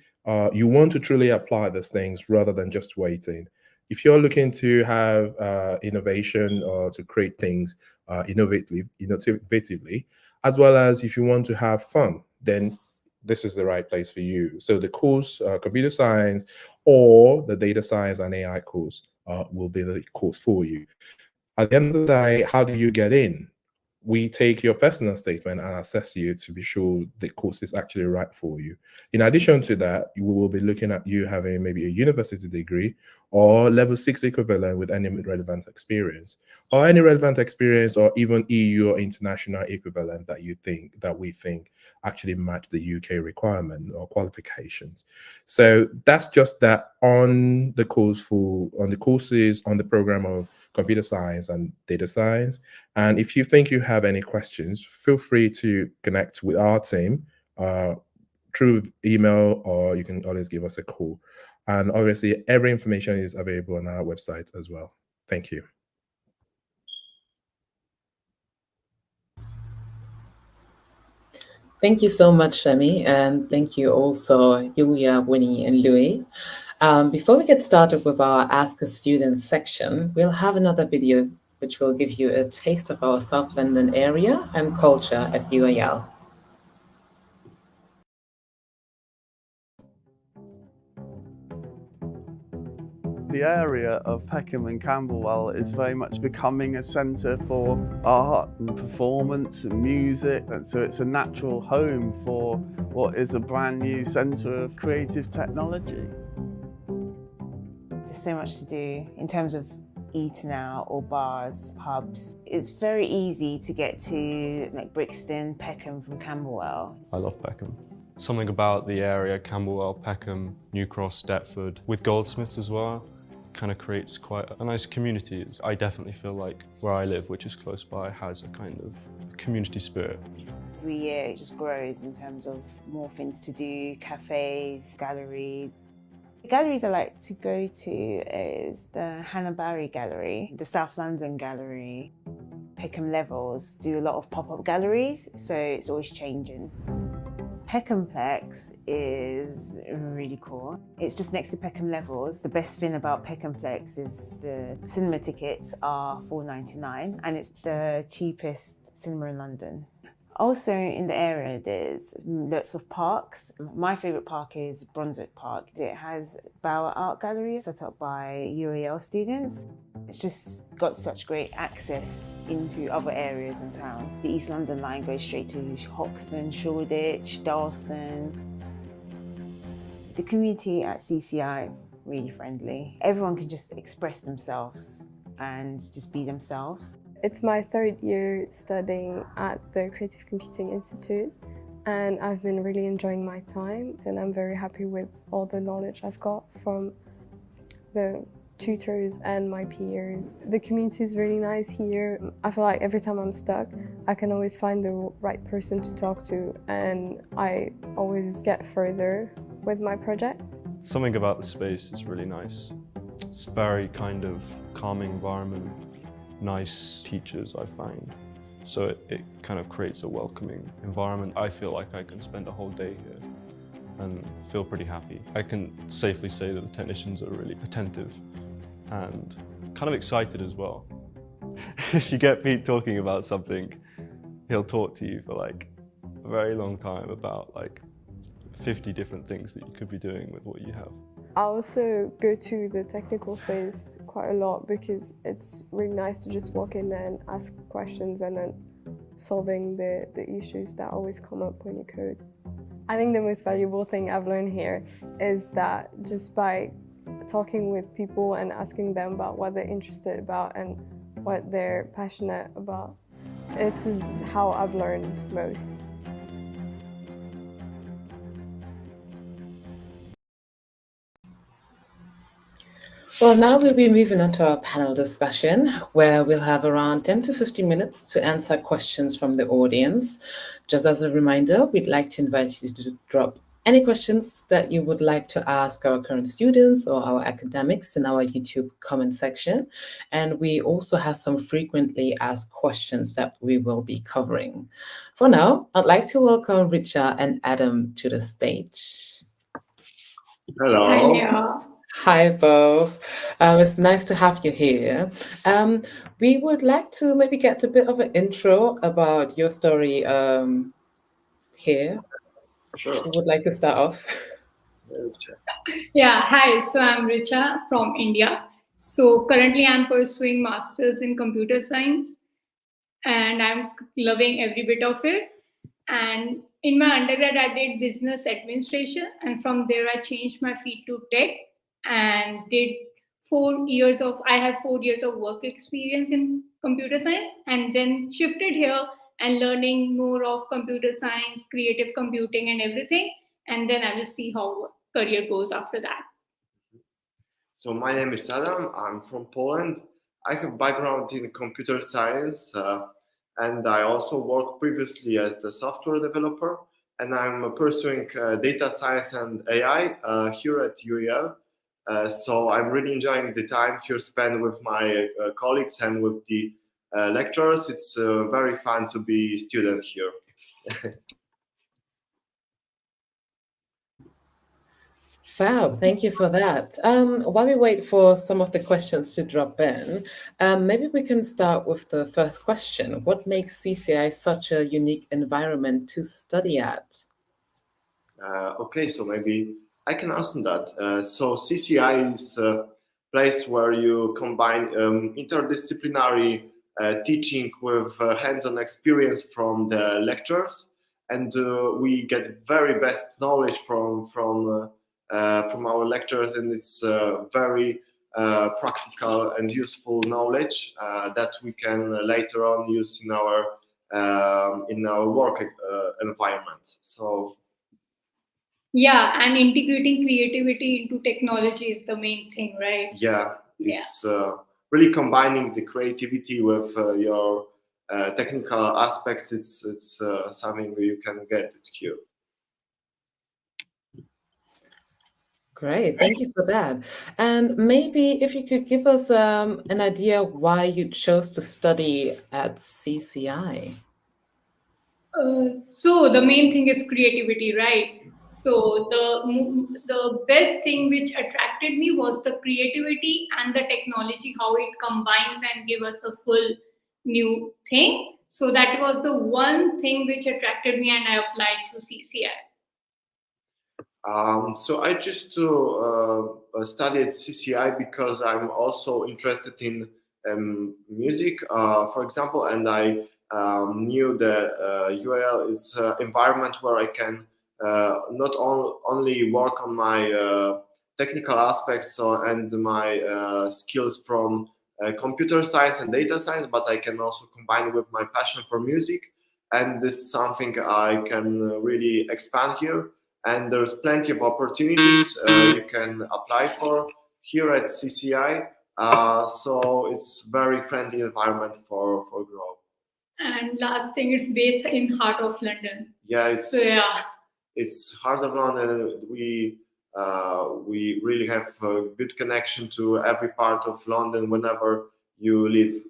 you want to truly apply those things rather than just waiting. If you're looking to have innovation or to create things innovatively, as well as if you want to have fun, then this is the right place for you. So the course, computer science or the data science and AI course will be the course for you. At the end of the day, how do you get in? We take your personal statement and assess you to be sure the course is actually right for you. In addition to that, we will be looking at you having maybe a university degree or level 6 equivalent with any relevant experience, or any relevant experience, or even EU or international equivalent that we think actually match the UK requirement or qualifications. So that's just that on the courses on the program of computer science and data science. And if you think you have any questions, feel free to connect with our team through email, or you can always give us a call. And obviously, every information is available on our website as well. Thank you. Thank you so much, Femi, and thank you also, Iulia, Winnie, and Louis. Before we get started with our Ask a Student section, we'll have another video which will give you a taste of our South London area and culture at UAL. The area of Peckham and Camberwell is very much becoming a centre for art and performance and music, and so it's a natural home for what is a brand new centre of creative technology. There's so much to do in terms of eating out or bars, pubs. It's very easy to get to like Brixton, Peckham from Camberwell. I love Peckham. Something about the area, Camberwell, Peckham, New Cross, Deptford, with Goldsmiths as well, kind of creates quite a nice community. I definitely feel like where I live, which is close by, has a kind of community spirit. Every year it just grows in terms of more things to do, cafes, galleries. The galleries I like to go to is the Hannah Barry Gallery, the South London Gallery. Peckham Levels do a lot of pop-up galleries, so it's always changing. Peckhamplex is really cool. It's just next to Peckham Levels. The best thing about Peckhamplex is the cinema tickets are £4.99 and it's the cheapest cinema in London. Also in the area there's lots of parks. My favourite park is Brunswick Park. It has Bauer Art Gallery set up by UAL students. It's just got such great access into other areas in town. The East London line goes straight to Hoxton, Shoreditch, Dalston. The community at CCI, really friendly. Everyone can just express themselves and just be themselves. It's my third year studying at the Creative Computing Institute, and I've been really enjoying my time, and I'm very happy with all the knowledge I've got from the tutors and my peers. The community is really nice here. I feel like every time I'm stuck, I can always find the right person to talk to, and I always get further with my project. Something about the space is really nice. It's a very kind of calming environment. nice teachers, I find. So it kind of creates a welcoming environment. I feel like I can spend a whole day here and feel pretty happy. I can safely say that the technicians are really attentive and kind of excited as well. If you get Pete talking about something, he'll talk to you for like a very long time about like 50 different things that you could be doing with what you have. I also go to the technical space quite a lot because it's really nice to just walk in there and ask questions and then solving the issues that always come up when you code. I think the most valuable thing I've learned here is that just by talking with people and asking them about what they're interested about and what they're passionate about, this is how I've learned most. Well, now we'll be moving on to our panel discussion, where we'll have around 10 to 15 minutes to answer questions from the audience. Just as a reminder, we'd like to invite you to drop any questions that you would like to ask our current students or our academics in our YouTube comment section. And we also have some frequently asked questions that we will be covering. For now, I'd like to welcome Richa and Adam to the stage. Hello. Hi, Leah. Hi, both. It's nice to have you here. We would like to maybe get a bit of an intro about your story here. Sure. Who would like to start off? Yeah, hi. So I'm Richa from India. So currently I'm pursuing Masters in Computer Science and I'm loving every bit of it. And in my undergrad, I did business administration, and from there I changed my field to tech and did 4 years of, I had 4 years of work experience in computer science, and then shifted here and learning more of computer science, creative computing and everything. And then I will see how career goes after that. So my name is Adam, I'm from Poland. I have background in computer science and I also worked previously as the software developer, and I'm pursuing data science and AI here at Iulia. So I'm really enjoying the time here spent with my colleagues and with the lecturers. It's very fun to be a student here. Fab, thank you for that. While we wait for some of the questions to drop in, maybe we can start with the first question. What makes CCI such a unique environment to study at? Okay, so maybe I can answer that. So CCI is a place where you combine interdisciplinary teaching with hands-on experience from the lecturers, and we get very best knowledge from our lecturers, and it's very practical and useful knowledge that we can later on use in our work environment. So. Yeah, and integrating creativity into technology is the main thing, right? Yeah, it's really combining the creativity with your technical aspects. It's something you can get it here. Great, thank you for that. And maybe if you could give us an idea why you chose to study at CCI. So the main thing is creativity, right? So the best thing which attracted me was the creativity and the technology, how it combines and give us a full new thing. So that was the one thing which attracted me, and I applied to CCI. So I chose to study at CCI because I'm also interested in music, for example, and I knew that UAL is an environment where I can not only work on my technical aspects and my skills from computer science and data science, but I can also combine with my passion for music, and this is something I can really expand here. And there's plenty of opportunities you can apply for here at CCI. So it's very friendly environment for growth. And last thing, it's based in heart of London. Yeah, it's heart of London. We really have a good connection to every part of London whenever you live.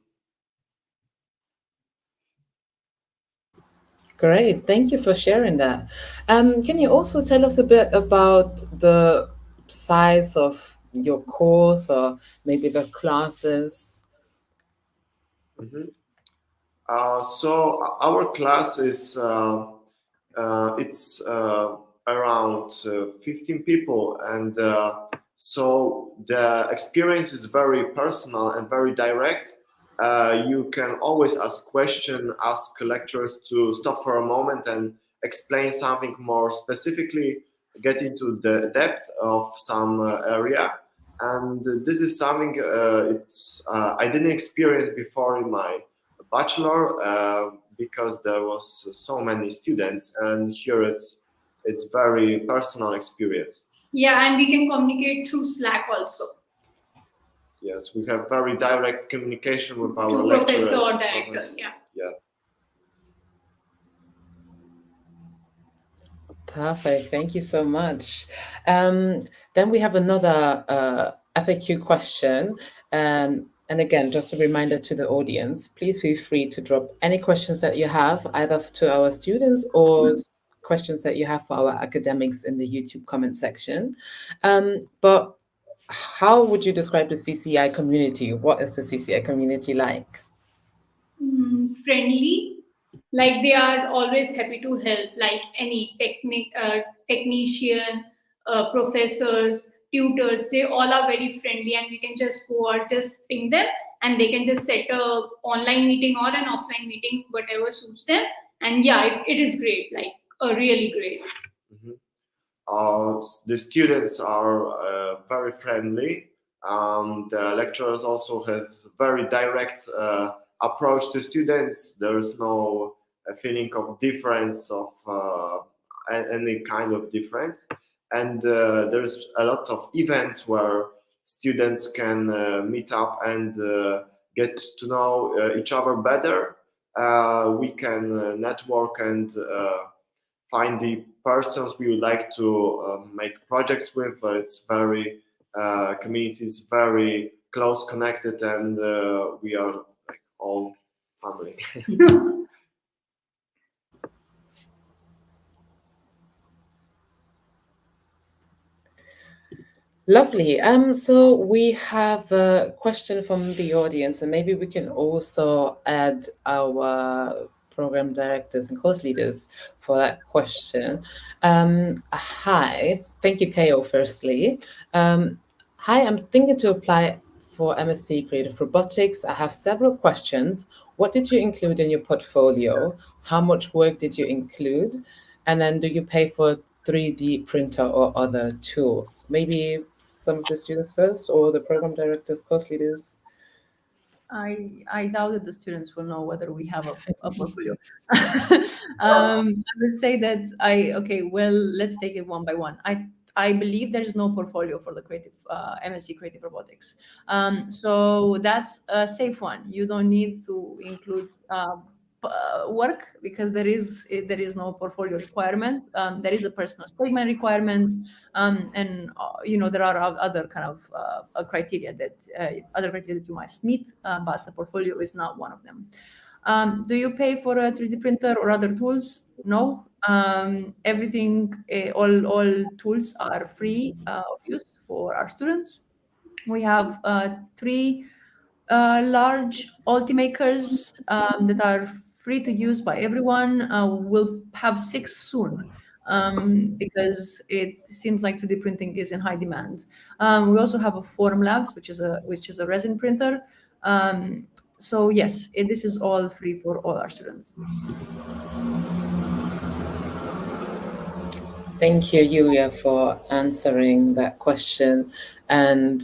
Great, thank you for sharing that. Can you also tell us a bit about the size of your course or maybe the classes? So our class is it's around 15 people, and so the experience is very personal and very direct. You can always ask questions, ask lecturers to stop for a moment and explain something more specifically, get into the depth of some area. And this is something I didn't experience before in my bachelor because there was so many students, and here it's very personal experience. Yeah, and we can communicate through Slack also. Yes, we have very direct communication with our To lecturers. professor or director, yeah. Yeah. Perfect. Thank you so much. Then we have another FAQ question. And again, just a reminder to the audience, please feel free to drop any questions that you have, either to our students or questions that you have for our academics in the YouTube comment section. But how would you describe the CCI community? What is the CCI community like? Friendly, like they are always happy to help, like any technician, professors, tutors, they all are very friendly, and we can just go or just ping them and they can just set a online meeting or an offline meeting, whatever suits them. And yeah, it is great, like really great. The students are very friendly. The lecturers also have very direct approach to students. There is no feeling of difference of any kind of difference, and there's a lot of events where students can meet up and get to know each other better. We can network and find the persons we would like to make projects with. It's very community is very close connected, and we are like all family. Lovely. So we have a question from the audience, and maybe we can also add our program directors and course leaders for that question. Hi, thank you, Ko, firstly. Hi, I'm thinking to apply for MSc Creative Robotics. I have several questions. What did you include in your portfolio? How much work did you include? And then do you pay for 3D printer or other tools? Maybe some of the students first, or the program directors, course leaders. I doubt that the students will know whether we have a portfolio. I would say that well, let's take it one by one. I believe there is no portfolio for the MSc Creative Robotics. So that's a safe one. You don't need to include work because there is no portfolio requirement. There is a personal statement requirement, and there are other kind of criteria that you must meet, but the portfolio is not one of them. Do you pay for a 3D printer or other tools? No. Everything, all tools are free of use for our students. We have 3 large Ultimakers that are free to use by everyone. We'll have 6 soon because it seems like 3D printing is in high demand. We also have a Formlabs, which is a resin printer. So yes, this is all free for all our students. Thank you, Iulia, for answering that question. And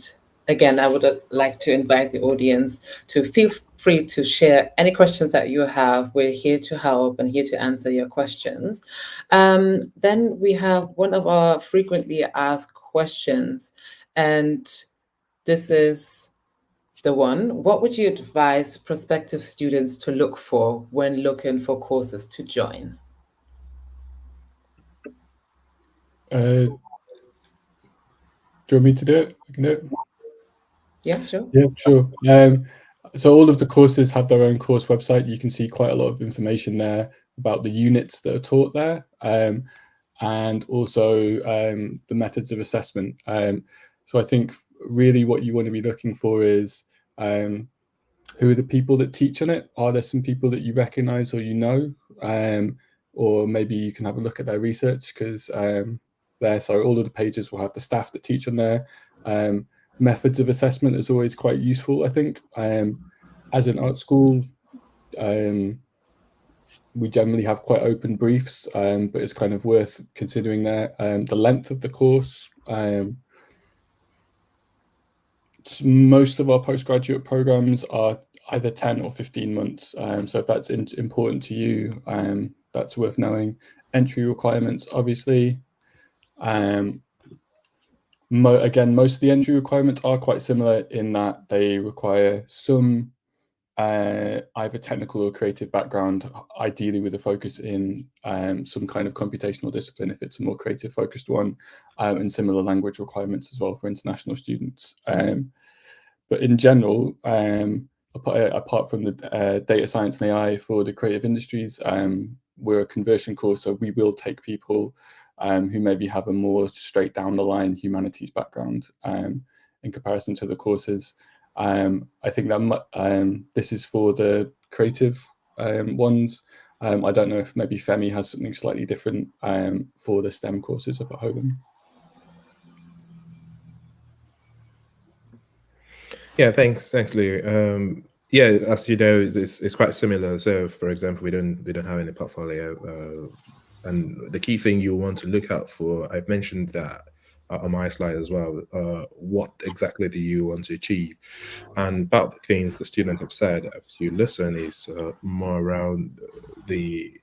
again, I would like to invite the audience to feel free to share any questions that you have. We're here to help and here to answer your questions. Then we have one of our frequently asked questions, and this is the one. What would you advise prospective students to look for when looking for courses to join? Do you want me to do it? I can do it. Yeah, sure. Yeah, sure. So all of the courses have their own course website. You can see quite a lot of information there about the units that are taught there, and also the methods of assessment. So I think really what you want to be looking for is who are the people that teach on it? Are there some people that you recognize or you know? Or maybe you can have a look at their research, because all of the pages will have the staff that teach on there. Methods of assessment is always quite useful, I think. As an art school, we generally have quite open briefs, but it's kind of worth considering there. The length of the course. Most of our postgraduate programs are either 10 or 15 months. So if that's important to you, that's worth knowing. Entry requirements, obviously. Again, most of the entry requirements are quite similar in that they require some either technical or creative background, ideally with a focus in some kind of computational discipline if it's a more creative focused one, and similar language requirements as well for international students. But in general, apart from the data science and AI for the creative industries, we're a conversion course, so we will take people who maybe have a more straight down the line humanities background in comparison to the courses. I think that this is for the creative ones. I don't know if maybe Femi has something slightly different for the STEM courses up at Hogan. Yeah, thanks, Lou. Yeah, as you know, it's quite similar. So, for example, we don't have any portfolio, and the key thing you want to look out for, I've mentioned that on my slide as well. What exactly do you want to achieve? And part of the things the students have said, if you listen, is more around the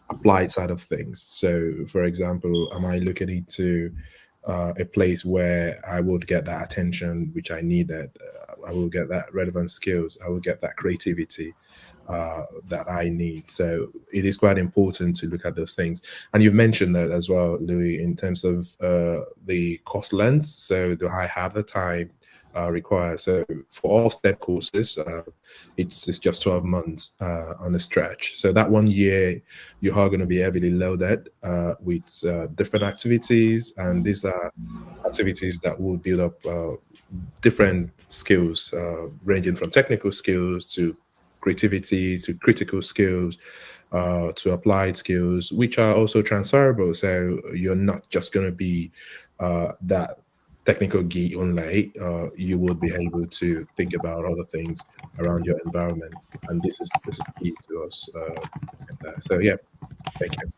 applied side of things. So, for example, am I looking into a place where I would get that attention which I needed? I will get that relevant skills. I will get that creativity that I need. So it is quite important to look at those things. And you've mentioned that as well, Louis, in terms of the course length. So do I have the time required? So for all STEM courses, it's just 12 months on a stretch. So that 1 year, you are going to be heavily loaded with different activities. And these are activities that will build up different skills, ranging from technical skills to creativity, to critical skills, to applied skills, which are also transferable. So you're not just going to be that technical geek only. You will be able to think about other things around your environment, and this is key to us. So yeah, thank you.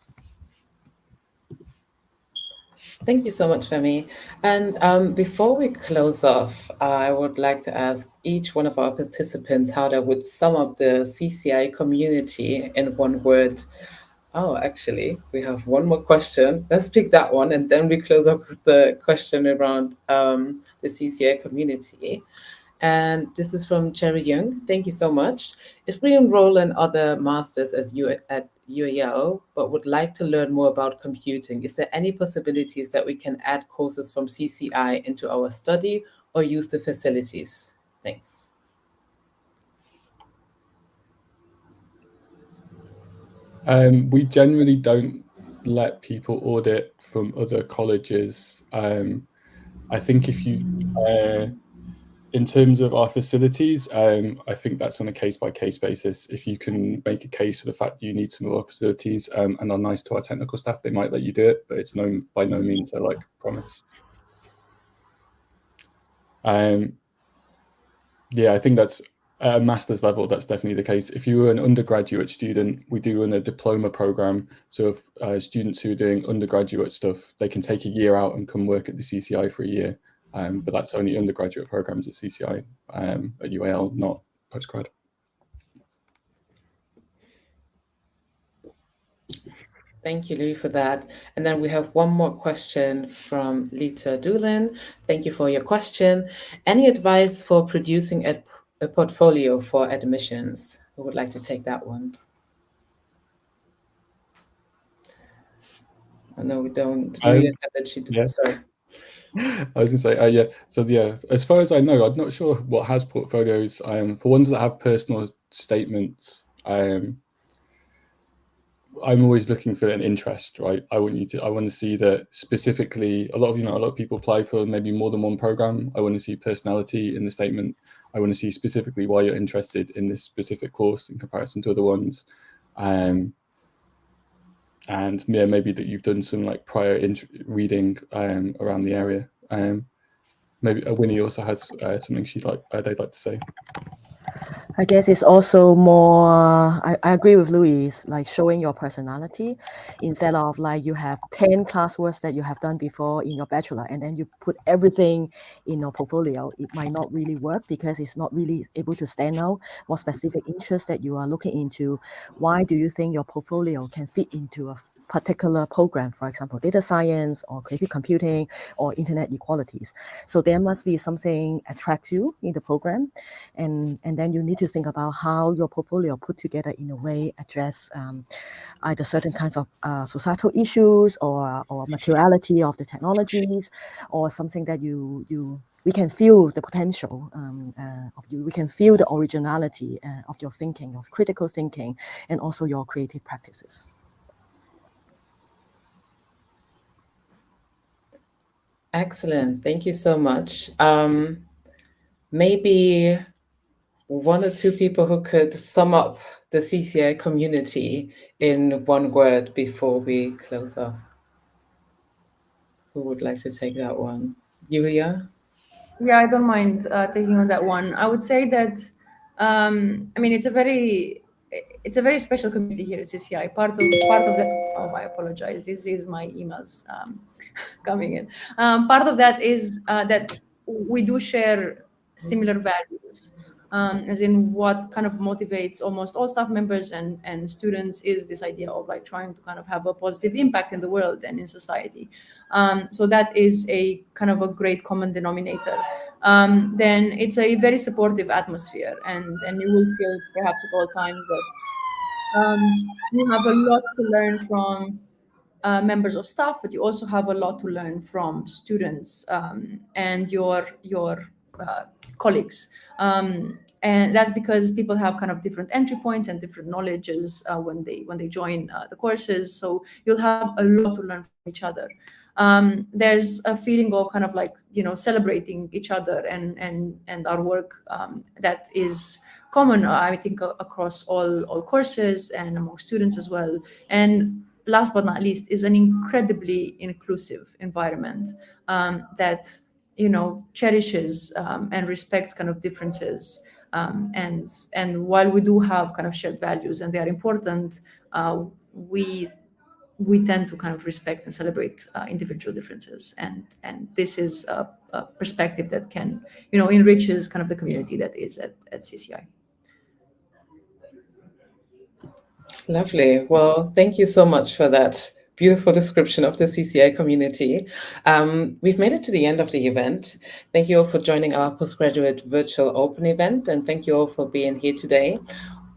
Thank you so much, Femi. And before we close off, I would like to ask each one of our participants how they would sum up the CCI community in one word. Oh, actually, we have one more question. Let's pick that one, and then we close up with the question around the CCI community. And this is from Cherry Young. Thank you so much. If we enroll in other masters as you at UAL, but would like to learn more about computing, is there any possibilities that we can add courses from CCI into our study or use the facilities? Thanks. We generally don't let people audit from other colleges. I think if you, in terms of our facilities, I think that's on a case-by-case basis. If you can make a case for the fact that you need some more facilities and are nice to our technical staff, they might let you do it, but it's by no means a promise. Yeah, I think that's at a master's level, that's definitely the case. If you were an undergraduate student, we do run a diploma program. So if students who are doing undergraduate stuff, they can take a year out and come work at the CCI for a year. But that's only undergraduate programs at CCI, at UAL, not postgrad. Thank you, Louis, for that. And then we have one more question from Lita Doolin. Thank you for your question. Any advice for producing a portfolio for admissions? Who would like to take that one? I know we don't. Julia said that she did. Yeah. Sorry. I was going to say, yeah. So yeah, as far as I know, I'm not sure what has portfolios. For ones that have personal statements, I'm always looking for an interest, right? I want to see that specifically. A lot of people apply for maybe more than one program. I want to see personality in the statement. I want to see specifically why you're interested in this specific course in comparison to other ones. And yeah, maybe that you've done some like prior reading around the area. Maybe Winnie also has something they'd like to say. I guess it's also more, I agree with Louis, like showing your personality instead of like you have 10 classworks that you have done before in your bachelor and then you put everything in your portfolio. It might not really work because it's not really able to stand out what specific interests that you are looking into. Why do you think your portfolio can fit into a particular program, for example, data science or creative computing or internet equalities? So there must be something attracts you in the program, and then you need to think about how your portfolio put together in a way address either certain kinds of societal issues or materiality of the technologies, or something that we can feel the potential of you. We can feel the originality of your thinking, your critical thinking, and also your creative practices. Excellent. Thank you so much. Maybe one or two people who could sum up the CCI community in one word before we close off. Who would like to take that one? Iulia? Yeah, I don't mind taking on that one. I would say that, I mean, it's a very special community here at CCI. Part of the, oh, I apologize. This is my emails coming in. Part of that is that we do share similar values, as in what kind of motivates almost all staff members and students is this idea of like trying to kind of have a positive impact in the world and in society. So that is a kind of a great common denominator. Then it's a very supportive atmosphere, and you will feel perhaps at all times that you have a lot to learn from members of staff, but you also have a lot to learn from students and your colleagues. And that's because people have kind of different entry points and different knowledges when they join the courses. So you'll have a lot to learn from each other. There's a feeling of kind of like, celebrating each other and our work that is common, I think, across all courses and among students as well. And last but not least is an incredibly inclusive environment that cherishes and respects kind of differences. And while we do have kind of shared values and they are important, we tend to kind of respect and celebrate individual differences, and this is a perspective that can enriches kind of the community that is at CCI. Lovely. Well, thank you so much for that beautiful description of the CCI community. We've made it to the end of the event. Thank you all for joining our postgraduate virtual open event, and thank you all for being here today.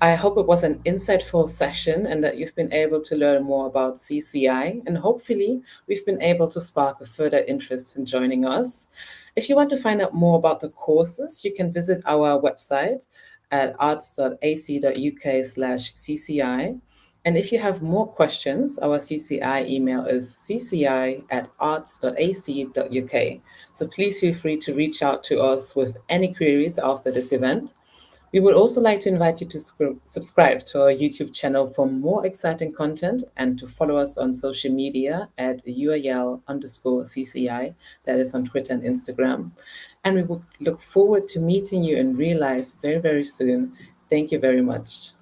I hope it was an insightful session and that you've been able to learn more about CCI, and hopefully we've been able to spark a further interest in joining us. If you want to find out more about the courses, you can visit our website at arts.ac.uk/CCI. And if you have more questions, our CCI email is cci@arts.ac.uk. So please feel free to reach out to us with any queries after this event. We would also like to invite you to subscribe to our YouTube channel for more exciting content and to follow us on social media at UAL_CCI, that is on Twitter and Instagram. And we would look forward to meeting you in real life very, very soon. Thank you very much.